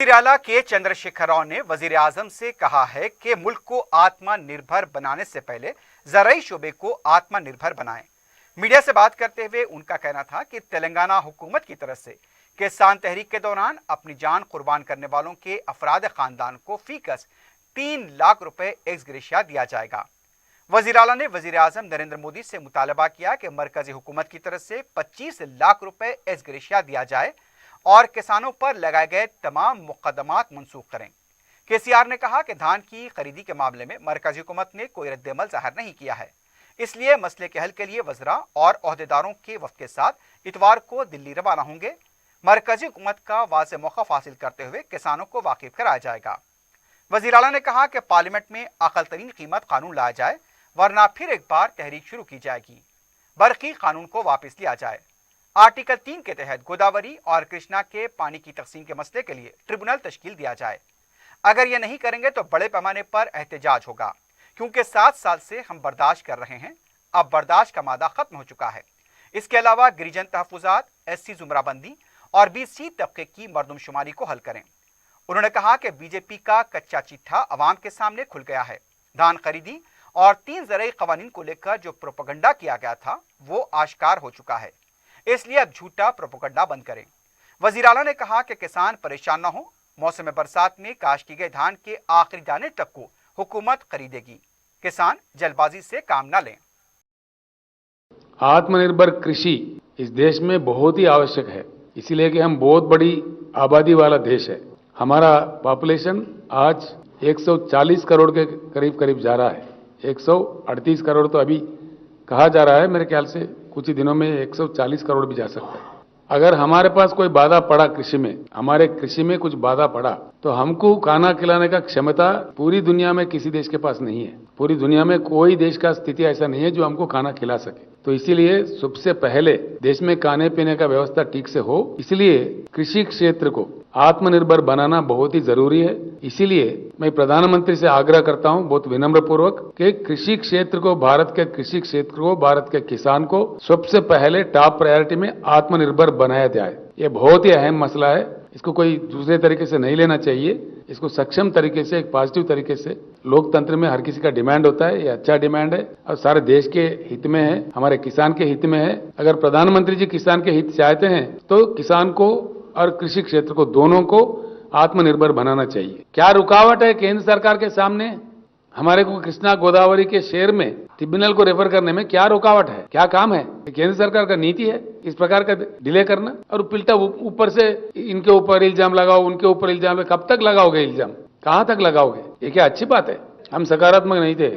निराला के चंद्रशेखर राव ने वजीर आजम से कहा है कि मुल्क को आत्मनिर्भर बनाने से पहले ज़राई शोबे को आत्मनिर्भर बनाएं। मीडिया से बात करते हुए उनका कहना था कि तेलंगाना हुकूमत की तरफ से किसान तहरीक के दौरान अपनी जान कुर्बान करने वालों के अफराद खानदान को फीकस 3 लाख रुपए एक्स ग्रेशिया दिया जाएगा। वजीर आला ने वजीर आजम नरेंद्र मोदी से मुतालबा किया कि मरकजी हुकूमत की तरफ से 25 लाख रुपए एक्स ग्रेशिया दिया जाए और किसानों पर लगाए गए तमाम मुकदमात मनसूख करें। केसीआर ने कहा कि धान की खरीदी के मामले में मरकजी हुकूमत ने कोई रद्द-ए-अमल जाहिर नहीं किया है, इसलिए मसले के हल के लिए वज़रा और ओहदेदारों के वफ़द के साथ इतवार को दिल्ली रवाना होंगे। मरकजी हुकूमत का वाज़ेह मौक़िफ़ हासिल करते हुए किसानों को वाकिफ कराया जाएगा। वज़ीर आला ने कहा कि पार्लियामेंट में अक़ल तरीन कीमत कानून लाया जाए, वरना फिर एक बार तहरीक शुरू की जाएगी। बरक़ी कानून को वापस लिया जाए। आर्टिकल 3 के तहत गोदावरी और कृष्णा के पानी की तकसीम के मसले के लिए ट्रिब्यूनल तश्कील दिया जाए। अगर ये नहीं करेंगे तो बड़े पैमाने पर एहतजाज होगा, क्योंकि 7 साल से हम बर्दाश्त कर रहे हैं, अब बर्दाश्त का मादा खत्म हो चुका है। इसके अलावा गिरिजन तहफ़्फ़ुज़ात, SC ज़ुमराबंदी और BC तबके की मरदमशुमारी को हल करें। उन्होंने कहा कि बीजेपी का कच्चा चिट्ठा अवाम के सामने खुल गया है। धान खरीदी और 3 ज़राई क़वानीन को लेकर जो प्रोपेगेंडा किया गया था वो आश्कार हो चुका है, इसलिए अब झूठा प्रोपेगेंडा बंद करें। वज़ीर आला ने कहा कि किसान परेशान न हो, मौसम बरसात में काश की गए धान के आखिरी दाने तक को हुकूमत खरीदेगी। किसान जल्दबाजी से काम न लें। आत्मनिर्भर कृषि इस देश में बहुत ही आवश्यक है, इसीलिए कि हम बहुत बड़ी आबादी वाला देश है। हमारा पॉपुलेशन आज 140 करोड़ के करीब करीब जा रहा है। 138 करोड़ तो अभी कहा जा रहा है, मेरे ख्याल से कुछ ही दिनों में 140 करोड़ भी जा सकता है। अगर हमारे पास कोई बाधा पड़ा कृषि में, हमारे कृषि में कुछ बाधा पड़ा, तो हमको खाना खिलाने का क्षमता पूरी दुनिया में किसी देश के पास नहीं है। पूरी दुनिया में कोई देश का स्थिति ऐसा नहीं है जो हमको खाना खिला सके। तो इसीलिए सबसे पहले देश में खाने पीने का व्यवस्था ठीक से हो, इसलिए कृषि क्षेत्र को आत्मनिर्भर बनाना बहुत ही जरूरी है। इसीलिए मैं प्रधानमंत्री से आग्रह करता हूं बहुत विनम्र पूर्वक कि कृषि क्षेत्र को, भारत के कृषि क्षेत्र को, भारत के किसान को सबसे पहले टॉप प्रायोरिटी में आत्मनिर्भर बनाया जाए। ये बहुत ही अहम मसला है, इसको कोई दूसरे तरीके से नहीं लेना चाहिए। इसको सक्षम तरीके से, एक पॉजिटिव तरीके से, लोकतंत्र में हर किसी का डिमांड होता है, ये अच्छा डिमांड है और सारे देश के हित में है, हमारे किसान के हित में है। अगर प्रधानमंत्री जी किसान के हित चाहते हैं तो किसान को और कृषि क्षेत्र को, दोनों को आत्मनिर्भर बनाना चाहिए। क्या रुकावट है केंद्र सरकार के सामने? हमारे को कृष्णा गोदावरी के शेर में ट्रिब्यूनल को रेफर करने में क्या रुकावट है? क्या काम है? केंद्र सरकार का नीति है इस प्रकार का डिले करना और पिल्टा ऊपर से इनके ऊपर इल्जाम लगाओ, उनके ऊपर इल्जाम लगाओ। कब तक लगाओगे इल्जाम? कहां तक लगाओगे? ये क्या अच्छी बात है? हम सकारात्मक नहीं थे।